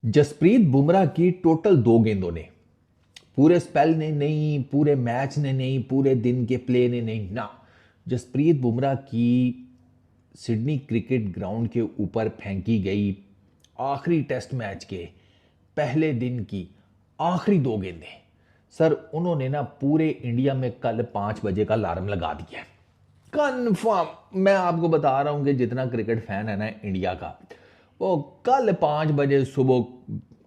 जसप्रीत बुमराह की टोटल 2 गेंदों ने, पूरे स्पेल ने नहीं, पूरे मैच ने नहीं, पूरे दिन के प्ले ने नहीं ना, जसप्रीत बुमराह की सिडनी क्रिकेट ग्राउंड के ऊपर फेंकी गई आखिरी टेस्ट मैच के पहले दिन की आखिरी 2 गेंदें, सर उन्होंने ना पूरे इंडिया में कल 5 बजे का अलार्म लगा दिया है कन्फर्म। मैं आपको बता रहा हूं कि जितना क्रिकेट फैन है ना इंडिया का, वो कल 5 बजे सुबह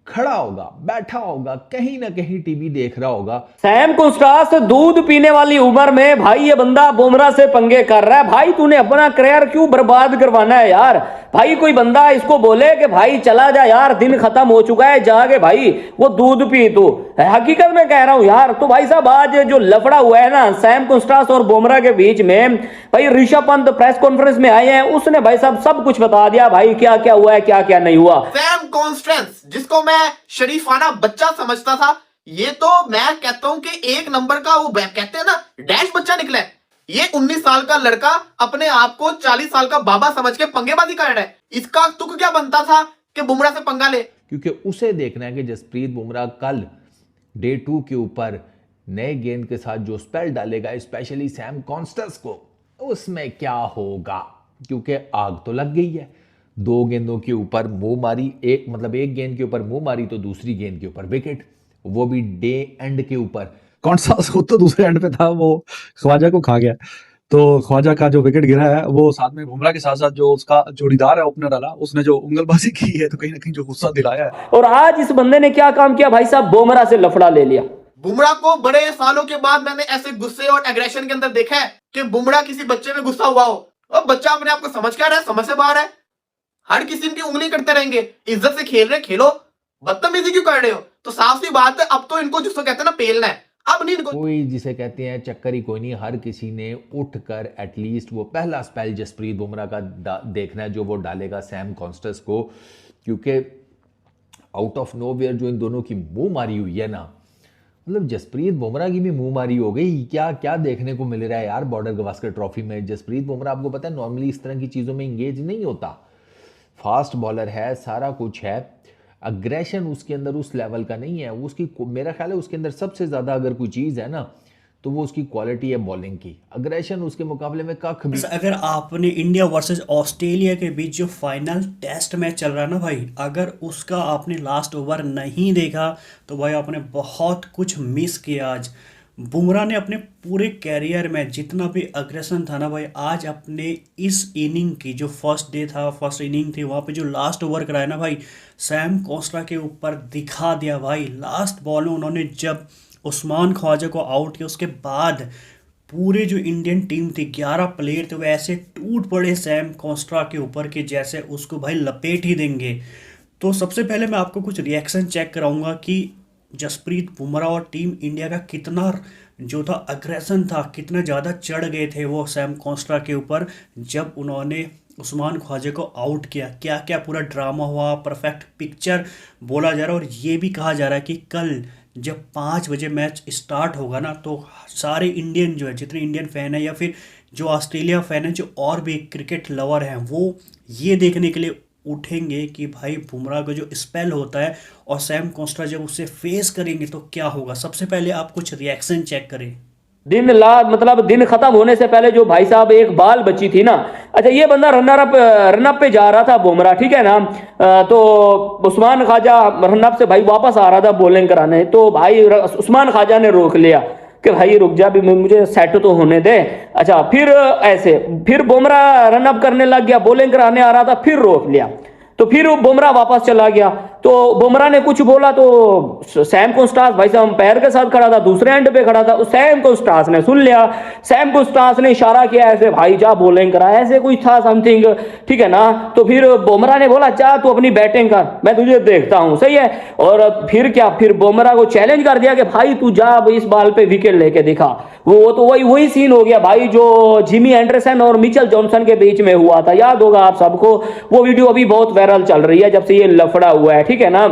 खड़ा होगा, बैठा होगा, कहीं ना कहीं टीवी देख रहा होगा। सैम कुस्टास दूध पीने वाली उम्र में भाई ये बंदा बुमराह से पंगे कर रहा है। भाई तूने अपना करियर क्यों बर्बाद करवाना है यार। भाई कोई बंदा इसको बोले कि भाई चला जा यार, दिन खत्म हो चुका है, जाके भाई वो दूध पी। तू हकीकत में कह रहा हूं यार। तो भाई साहब आज जो लफड़ा हुआ है ना सैम कुस्टास और बुमराह के बीच में, भाई ऋषभ पंत प्रेस कॉन्फ्रेंस में आए हैं, उसने भाई साहब सब कुछ बता दिया भाई क्या क्या हुआ है, क्या क्या नहीं हुआ। सैम कॉन्स्टेंस जिसको मैं शरीफाना बच्चा समझता था, ये तो मैं कहता हूं कि एक नंबर का वो कहते हैं ना डैश बच्चा निकला है। ये 19 साल का लड़का अपने आप को 40 साल का बाबा समझ के पंगेबाजी कर रहा है। इसका तुक क्या बनता था कि बुमराह से पंगा ले, क्योंकि उसे देखना है कि जसप्रीत बुमराह कल डे 2 के ऊपर नए गेंद के साथ जो स्पेल डालेगा, स्पेशली सैम कॉन्स्टेंस को, उसमें क्या होगा। क्योंकि आग तो लग गई है, 2 गेंदों के ऊपर मुंह मारी, एक गेंद के ऊपर मुंह मारी तो दूसरी गेंद के ऊपर विकेट, वो भी डे एंड के ऊपर। कौन सा खुद तो दूसरे एंड पे था, वो ख्वाजा को खा गया। तो ख्वाजा का जो विकेट गिरा है वो साथ में बुमराह के साथ साथ जो उसका जोड़ीदार है ओपनर वाला, उसने जो उंगलबाजी की है तो कहीं ना कहीं जो गुस्सा दिलाया है। और आज इस बंदे ने क्या काम किया भाई साहब, बुमराह से लफड़ा ले लिया। बुमराह को बड़े सालों के बाद मैंने ऐसे गुस्से और एग्रेशन के अंदर देखा है कि बुमराह किसी बच्चे में गुस्सा हुआ हो और बच्चा अपने आप को समझ क्या रहा है, समझ से बाहर है, हर किसी की उंगली करते रहेंगे। इज्जत से खेल रहे खेलो, बदतमीजी क्यों कर रहे हो। तो साफ सी बात है, अब तो इनको जिसको कहते हैं ना पेलना है, अब नहीं इनको। कोई जिसे कहते हैं चक्कर ही कोई नहीं, हर किसी ने उठकर एटलीस्ट वो पहला स्पेल जसप्रीत बुमराह का देखना है जो वो डालेगा सैम कॉन्स्टेंस को। क्योंकि आउट ऑफ नोवेयर जो इन दोनों की मुंह मारी हुई है ना, मतलब जसप्रीत बुमराह की भी मुंह मारी हो गई। क्या क्या देखने को मिल रहा है यार बॉर्डर गवास्कर ट्रॉफी में। जसप्रीत बुमराह आपको पता है नॉर्मली इस तरह की चीज़ों में इंगेज नहीं होता, फास्ट बॉलर है, सारा कुछ है, अग्रेशन उसके अंदर उस लेवल का नहीं है। उसकी मेरा ख्याल है उसके अंदर सबसे ज़्यादा अगर कोई चीज़ है ना तो वो उसकी क्वालिटी है बॉलिंग की। अग्रेशन उसके मुकाबले में कख भी। अगर आपने इंडिया वर्सेस ऑस्ट्रेलिया के बीच जो फाइनल टेस्ट मैच चल रहा है ना भाई, अगर उसका आपने लास्ट ओवर नहीं देखा तो भाई आपने बहुत कुछ मिस किया। आज बुमराह ने अपने पूरे कैरियर में जितना भी अग्रेशन था ना भाई, आज अपने इस इनिंग की जो फर्स्ट डे था, फर्स्ट इनिंग थी, वहाँ पे जो लास्ट ओवर कराया ना भाई सैम कॉस्टा के ऊपर दिखा दिया भाई। लास्ट बॉल में उन्होंने जब उस्मान ख्वाजा को आउट किया, उसके बाद पूरे जो इंडियन टीम थी 11 प्लेयर थे वो ऐसे टूट पड़े सैम कॉस्टा के ऊपर कि जैसे उसको भाई लपेट ही देंगे। तो सबसे पहले मैं आपको कुछ रिएक्शन चेक कराऊंगा कि जसप्रीत बुमराह और टीम इंडिया का कितना जो था अग्रेशन था, कितना ज़्यादा चढ़ गए थे वो सैम कॉस्टा के ऊपर जब उन्होंने उस्मान ख्वाजा को आउट किया। क्या क्या पूरा ड्रामा हुआ, परफेक्ट पिक्चर बोला जा रहा है। और ये भी कहा जा रहा है कि कल जब 5 बजे मैच स्टार्ट होगा ना तो सारे इंडियन जो है, जितने इंडियन फ़ैन है या फिर जो ऑस्ट्रेलिया फ़ैन है, जो और भी क्रिकेट लवर हैं, वो ये देखने के लिए उठेंगे कि भाई बुमराह का जो स्पेल होता है और सैम कॉस्टा जब उसे फेस करेंगे तो क्या होगा। सबसे पहले आप कुछ रिएक्शन चेक करें। दिन खत्म होने से पहले जो भाई साहब एक बाल बची थी ना, अच्छा ये बंदा रनअप पे जा रहा था बुमराह, ठीक है ना। तो उस्मान ख्वाजा रनअप से भाई वापस आ रहा था बॉलिंग कराने, तो भाई उस्मान ख्वाजा ने रोक लिया कि भाई रुक जा, भी मुझे सेट तो होने दे। अच्छा फिर बुमराह रनअप करने लग गया, बॉलिंग कराने आ रहा था, फिर रोक लिया, तो फिर बुमराह वापस चला गया। तो बुमराह ने कुछ बोला तो सैम कॉन्स्टेंस भाई साहब अंपायर के साथ खड़ा था, दूसरे एंड पे खड़ा था, सैम कॉन्स्टेंस ने सुन लिया। सैम कॉन्स्टेंस ने इशारा किया ऐसे, भाई जा बॉलिंग करा, ऐसे कुछ था समथिंग, ठीक है ना। तो फिर बुमराह ने बोला जा तू अपनी बैटिंग कर, मैं तुझे देखता हूं, सही है। और फिर क्या, फिर बुमराह को चैलेंज कर दिया कि भाई तू जा इस बॉल पे विकेट लेके दिखा। वो तो वही सीन हो गया भाई जो जिमी एंडरसन और मिचेल जॉनसन के बीच में हुआ था, याद होगा आप सबको। वो वीडियो अभी बहुत वायरल चल रही है जब से ये लफड़ा हुआ है, ठीक है ना।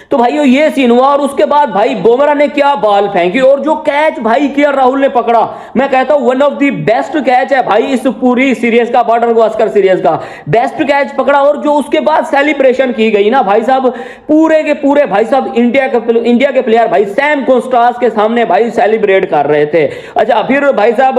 तो भाइयों ये सीन हुआ और उसके बाद भाई बुमराह ने क्या बॉल फेंकी और जो कैच भाई केएल राहुल ने पकड़ा, मैं कहता हूं one of the best catch है भाई इस पूरी सीरीज का, बॉर्डर गावस्कर सीरीज का बेस्ट कैच पकड़ा। और जो उसके बाद सेलिब्रेशन की गई ना भाई साहब, पूरे के पूरे भाई साहब इंडिया के प्लेयर भाई सैम कॉन्स्टेंस के सामने भाई सेलिब्रेट कर रहे थे। अच्छा फिर भाई साहब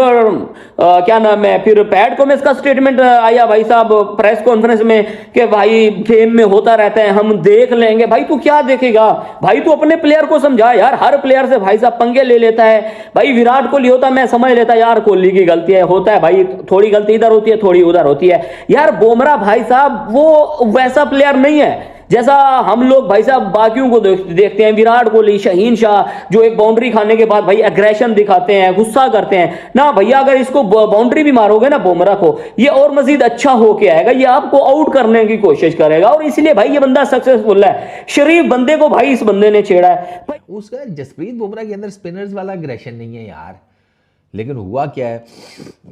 क्या नाम है, फिर पैट कमिंस का स्टेटमेंट आया भाई साहब प्रेस कॉन्फ्रेंस में कि भाई गेम में होता रहता है, हम देख लेंगे। भाई तू क्या देखेगा भाई, तू अपने प्लेयर को समझा यार, हर प्लेयर से भाई साहब पंगे ले लेता है। भाई विराट कोहली होता मैं समझ लेता यार कोहली की गलती है, होता है भाई, थोड़ी गलती इधर होती है थोड़ी उधर होती है। यार बुमराह भाई साहब वो वैसा प्लेयर नहीं है जैसा हम लोग भाई साहब बाकियों को देखते हैं। विराट कोहली, शहीन शाह जो एक बाउंड्री खाने के बाद भाई एग्रेशन दिखाते हैं, गुस्सा करते हैं ना भैया, अगर इसको बाउंड्री भी मारोगे ना बुमराह को, ये और मजीद अच्छा होके आएगा, ये आपको आउट करने की कोशिश करेगा। और इसलिए भाई ये बंदा सक्सेसफुल है। शरीफ बंदे को भाई इस बंदे ने छेड़ा है। उसका जसप्रीत बुमराह के अंदर स्पिनर्स वाला एग्रेशन नहीं है यार, लेकिन हुआ क्या है,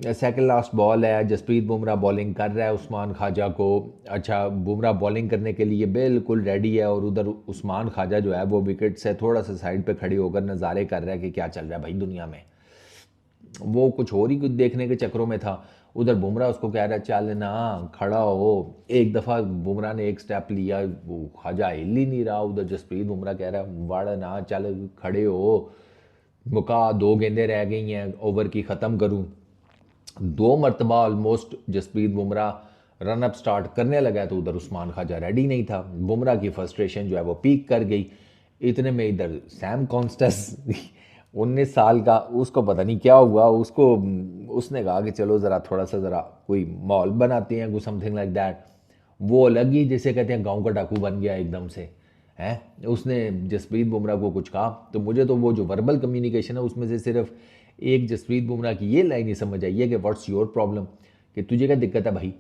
सेकंड लास्ट बॉल है, जसप्रीत बुमराह बॉलिंग कर रहा है उस्मान ख्वाजा को। अच्छा बुमराह बॉलिंग करने के लिए बिल्कुल रेडी है और उधर उस्मान ख्वाजा जो है वो विकेट से थोड़ा सा साइड पे खड़े होकर नज़ारे कर रहा है कि क्या चल रहा है भाई दुनिया में। वो कुछ और ही कुछ देखने के चक्रों में था। उधर बुमराह उसको कह रहा है चल ना खड़ा हो। एक दफ़ा बुमराह ने एक स्टेप लिया, वो ख्वाजा हिल ही नहीं रहा। उधर जसप्रीत बुमराह कह रहा है वाड़ा ना चल खड़े हो, मुका 2 गेंदें रह गई हैं ओवर की, ख़त्म करूं। 2 मरतबा almost Jasprit Bumrah run up start करने लगा तो उधर उस्मान ख्वाजा रेडी नहीं था। बुमराह की फ्रस्ट्रेशन जो है वो पीक कर गई। इतने में इधर सैम कॉन्स्टेंस 19 साल का, उसको पता नहीं क्या हुआ, उसने कहा कि चलो ज़रा थोड़ा सा ज़रा कोई माहौल बनाते हैं, समथिंग लाइक दैट। वो अलग ही जैसे कहते हैं गाँव का डाकू बन गया एकदम से है। उसने जसप्रीत बुमराह को कुछ कहा तो मुझे तो वो जो वर्बल कम्युनिकेशन है उसमें से सिर्फ एक जसप्रीत बुमराह की ये लाइन ही समझ आई है कि व्हाट्स योर प्रॉब्लम, कि तुझे क्या दिक्कत है भाई,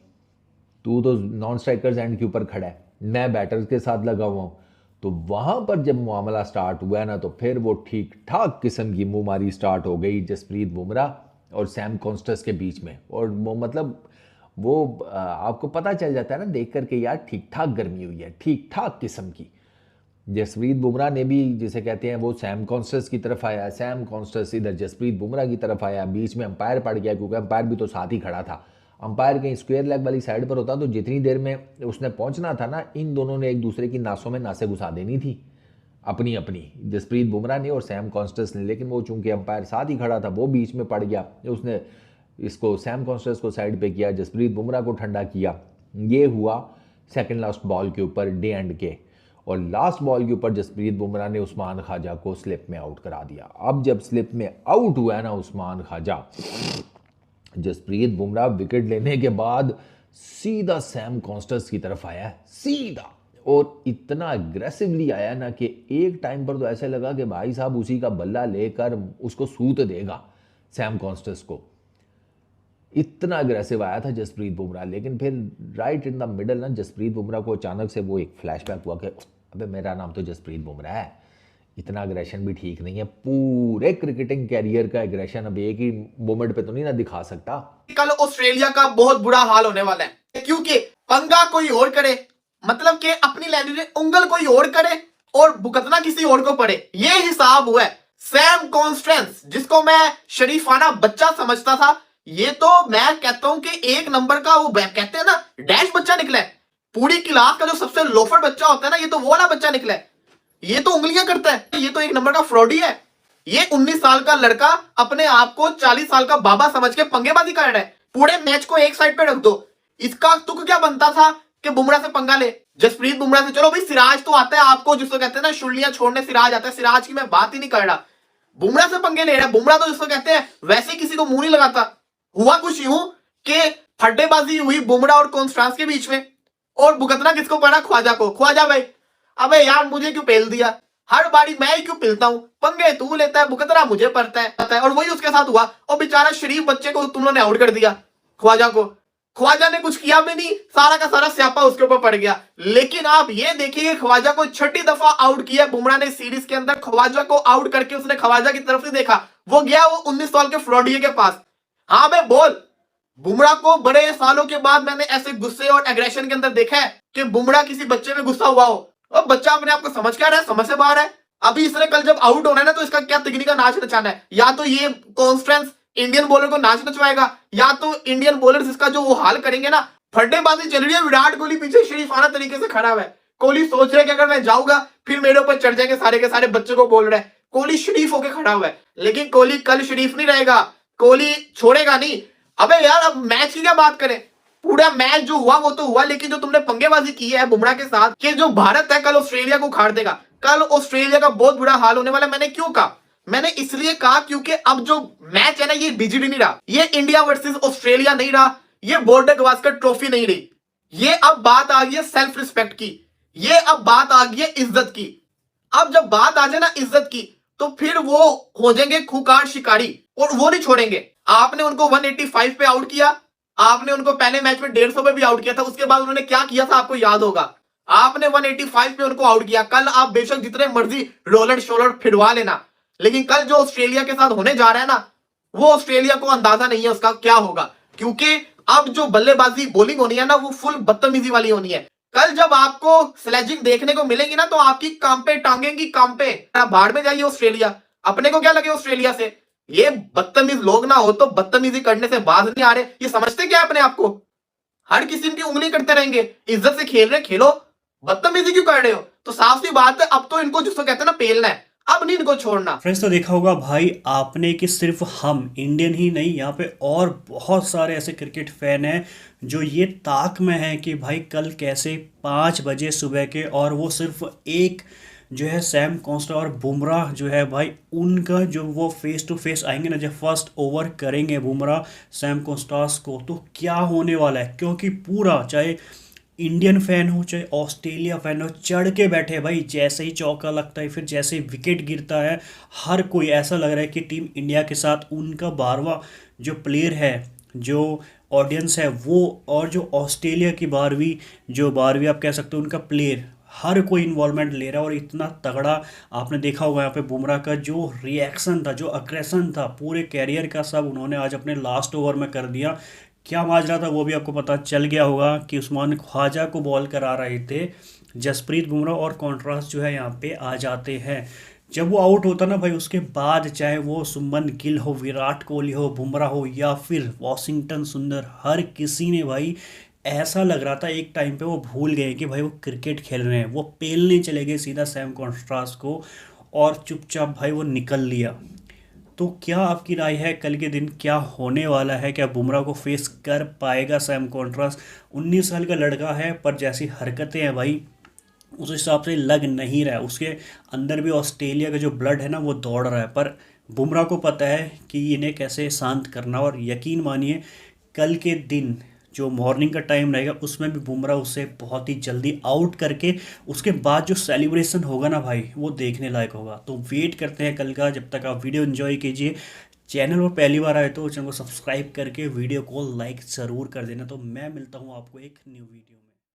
तू तो नॉन स्ट्राइकर्स एंड के ऊपर खड़ा है, मैं बैटर्स के साथ लगा हुआ हूँ। तो वहाँ पर जब मामला स्टार्ट हुआ ना तो फिर वो ठीक ठाक किस्म की मुँहमारी स्टार्ट हो गई जसप्रीत बुमराह और सैम कॉन्स्टेंस के बीच में। और वो मतलब वो आपको पता चल जाता है ना देख करके यार ठीक ठाक गर्मी हुई है, ठीक ठाक किस्म की। जसप्रीत बुमराह ने भी जिसे कहते हैं वो सैम कॉन्स्टेंस की तरफ आया, सैम कॉन्स्टेंस इधर जसप्रीत बुमराह की तरफ आया। बीच में अंपायर पड़ गया क्योंकि अंपायर भी तो साथ ही खड़ा था। अंपायर कहीं स्क्वायर लेग वाली साइड पर होता तो जितनी देर में उसने पहुंचना था ना, इन दोनों ने एक दूसरे की नासों में नासें घुसा देनी थी अपनी अपनी, जसप्रीत बुमराह ने और सैम कॉन्स्टेंस ने। लेकिन वो चूंकि अंपायर साथ ही खड़ा था वो बीच में पड़ गया, उसने इसको सैम कॉन्स्टेंस को साइड पे किया, जसप्रीत बुमराह को ठंडा किया। ये हुआ सेकेंड लास्ट बॉल के ऊपर डे एंड के। और लास्ट बॉल के ऊपर जसप्रीत बुमराह ने उस्मान ख्वाजा को स्लिप में आउट करा दिया। अब जब स्लिप में आउट हुआ है ना उस्मान ख्वाजा, जसप्रीत बुमराह विकेट लेने के बाद सीधा सैम कॉन्स्टेंस की तरफ आया है, सीधा, और इतना अग्रेसिवली आया ना कि एक टाइम पर तो ऐसे लगा कि भाई साहब उसी का बल्ला लेकर उसको सूत देगा सैम कॉन्स्टेंस को। इतना अग्रेसिव आया था जसप्रीत बुमराह। लेकिन फिर राइट इन द मिडल ना जसप्रीत बुमराह को अचानक से वो एक फ्लैशबैक हुआ कि अबे मेरा नाम तो जसप्रीत बुमराह है, इतना अग्रेशन भी ठीक नहीं है। पूरे क्रिकेटिंग कैरियर का अग्रेशन अब एक ही मोमेंट पे तो नहीं ना दिखा सकता। कल ऑस्ट्रेलिया का बहुत बुरा हाल होने वाला है क्योंकि पंगा कोई और करे, मतलब कि अपनी लैंग्वेज में उंगल कोई और करे और भुगतना किसी और को पड़े, ये हिसाब हुआ है। सैम कॉन्स्टेंस जिसको मैं शरीफाना बच्चा समझता था, ये तो मैं कहता हूं कि एक नंबर का वो कहते हैं ना डैश बच्चा निकला है। पूरी क्लास का जो सबसे लोफर बच्चा होता है ना, ये तो वो वाला बच्चा निकला है। ये तो उंगलियां करता है, ये तो एक नंबर का फ्रॉडी है। ये 19 साल का लड़का अपने आप को 40 साल का बाबा समझ के पंगेबाजी कर रहा है। पूरे मैच को एक साइड पे रख दो। इसका तुक क्या बनता था कि बुमराह से पंगा ले, जसप्रीत बुमराह से। चलो भाई सिराज तो आता है आपको, जिसको कहते हैं ना शुलियां छोड़ने सिराज आता है, सिराज की मैं बात ही नहीं कर रहा। बुमराह से पंगे ले रहा है। बुमराह तो जिसको कहते हैं वैसे किसी को मुंह नहीं लगाता। हुआ कुछ यूं कि फड्डेबाजी हुई बुमराह और कॉन्स्टेंस के बीच में, और भुगतना किसको पड़ा, ख्वाजा को। ख्वाजा भाई अबे यार मुझे क्यों पेल दिया, हर बारी मैं ही क्यों पिलता हूं, पंगे तू लेता है, भुगतना मुझे पड़ता है। और वही उसके साथ हुआ। और बेचारा शरीफ बच्चे को तुम लोगों ने आउट कर दिया, ख्वाजा को। ख्वाजा ने कुछ किया भी नहीं, सारा का सारा स्यापा उसके ऊपर पड़ गया। लेकिन आप ये देखिए ख्वाजा को 6ठी दफा आउट किया बुमराह ने सीरीज के अंदर। ख्वाजा को आउट करके उसने ख्वाजा की तरफ नहीं देखा, वो गया वो 19 साल के फ्रॉडिये के पास। हाँ बे बोल, बुमराह को बड़े सालों के बाद मैंने ऐसे गुस्से और एग्रेशन के अंदर देखा है कि बुमराह किसी बच्चे में गुस्सा हुआ हो। और बच्चा अपने आप को समझ क्या रहा है, समझ से बाहर है। अभी इसने कल जब आउट होना है ना, तो इसका क्या तकनीक का नाच नचाना है। या तो ये कॉन्फ्रेंस इंडियन बॉलर को नाच नचवाएगा, या तो इंडियन बॉलर्स इसका जो वो हाल करेंगे ना। फड्डेबाजी चल रही है, विराट कोहली पीछे शरीफाना तरीके से खड़ा हुआ है। कोहली सोच रहे कि अगर मैं जाऊंगा फिर मेरे ऊपर चढ़ जाएंगे सारे के सारे, बच्चों को बोल रहे हैं। कोहली शरीफ होके खड़ा हुआ है, लेकिन कोहली कल शरीफ नहीं रहेगा, कोहली छोड़ेगा नहीं। अबे यार, अब मैच की क्या बात करें, पूरा मैच जो हुआ वो तो हुआ, लेकिन जो तुमने पंगेबाजी की है बुमराह के साथ, कि जो भारत है कल ऑस्ट्रेलिया को उखाड़ देगा, कल ऑस्ट्रेलिया का बहुत बुरा हाल होने वाला है। मैंने क्यों कहा, मैंने इसलिए कहा क्योंकि अब जो मैच है ना, ये बीजीडी नहीं रहा, ये इंडिया वर्सेस ऑस्ट्रेलिया नहीं रहा, ये बॉर्डर गवास्कर ट्रॉफी नहीं रही। ये अब बात आ गई है सेल्फ रिस्पेक्ट की, ये अब बात आ गई है इज्जत की। अब जब बात आ जाए ना इज्जत की, तो फिर वो हो जाएंगे खूंखार शिकारी, और वो नहीं छोड़ेंगे। आपने उनको 185 पे आउट किया, आपने उनको पहले मैच में 150 पे भी आउट किया था। उसके बाद उन्होंने क्या किया था आपको याद होगा, आपने 185 पे उनको आउट किया। कल आप बेशक जितने मर्जी रोलर शोलर फिरवा लेना, लेकिन कल जो ऑस्ट्रेलिया के साथ होने जा रहा है ना, वो ऑस्ट्रेलिया को अंदाजा नहीं है उसका क्या होगा। क्योंकि अब जो बल्लेबाजी बॉलिंग होनी है ना, वो फुल बदतमीजी वाली होनी है। कल जब आपको स्लेजिंग देखने को मिलेगी ना, तो आपकी कांपे टांगेंगी कांपे। आप भाड़ में जाइए ऑस्ट्रेलिया, अपने को क्या लगे ऑस्ट्रेलिया से। ये बदतमीज लोग ना हो तो बदतमीजी करने से बाज नहीं आ रहे। ये समझते क्या अपने आप को, हर किसी की उंगली करते रहेंगे। इज्जत से खेल रहे खेलो, बदतमीजी क्यों कर रहे हो। तो साफ सी बात है, अब तो इनको जिसको कहते हैं ना पेलना है, अब नहीं इनको छोड़ना। फ्रेंड्स, तो देखा होगा भाई आपने कि सिर्फ हम इंडियन ही नहीं, यहाँ पे और बहुत सारे ऐसे क्रिकेट फैन हैं जो ये ताक में हैं कि भाई कल कैसे 5 बजे सुबह के, और वो सिर्फ एक जो है सैम कॉन्स्टा और बुमराह जो है भाई, उनका जो वो फेस टू फेस आएंगे ना, जब फर्स्ट ओवर करेंगे बुमराह सैम कॉन्स्टास को, तो क्या होने वाला है। क्योंकि पूरा चाहे इंडियन फैन हो चाहे ऑस्ट्रेलिया फैन हो, चढ़ के बैठे भाई। जैसे ही चौका लगता है, फिर जैसे ही विकेट गिरता है, हर कोई ऐसा लग रहा है कि टीम इंडिया के साथ उनका 12वां जो प्लेयर है, जो ऑडियंस है वो, और जो ऑस्ट्रेलिया की 12वीं आप कह सकते हो उनका प्लेयर, हर कोई इन्वॉल्वमेंट ले रहा है। और इतना तगड़ा आपने देखा होगा यहाँ पे बुमराह का जो रिएक्शन था, जो अग्रेशन था पूरे कैरियर का, सब उन्होंने आज अपने लास्ट ओवर में कर दिया। क्या माजरा था वो भी आपको पता चल गया होगा कि उस्मान ख्वाजा को बॉल करा रहे थे जसप्रीत बुमराह, और कॉन्ट्रास्ट जो है यहाँ पे आ जाते हैं। जब वो आउट होता ना भाई, उसके बाद चाहे वो सुमन गिल हो, विराट कोहली हो, बुमराह हो, या फिर वॉशिंगटन सुंदर, हर किसी ने भाई ऐसा लग रहा था एक टाइम पे वो भूल गए कि भाई वो क्रिकेट खेल रहे हैं। वो पेलने चले गए सीधा सैम कॉन्ट्रास्ट को, और चुपचाप भाई वो निकल लिया। तो क्या आपकी राय है, कल के दिन क्या होने वाला है? क्या बुमराह को फेस कर पाएगा सैम कॉन्ट्रास्ट? 19 साल का लड़का है, पर जैसी हरकतें हैं भाई उस हिसाब से लग नहीं रहा है। उसके अंदर भी ऑस्ट्रेलिया का जो ब्लड है ना वो दौड़ रहा है, पर बुमराह को पता है कि इन्हें कैसे शांत करना। और यकीन मानिए कल के दिन जो मॉर्निंग का टाइम रहेगा उसमें भी बुमराह उसे बहुत ही जल्दी आउट करके उसके बाद जो सेलिब्रेशन होगा ना भाई, वो देखने लायक होगा। तो वेट करते हैं कल का। जब तक आप वीडियो एंजॉय कीजिए। चैनल पर पहली बार आए तो चैनल को सब्सक्राइब करके वीडियो को लाइक ज़रूर कर देना। तो मैं मिलता हूँ आपको एक न्यू वीडियो में।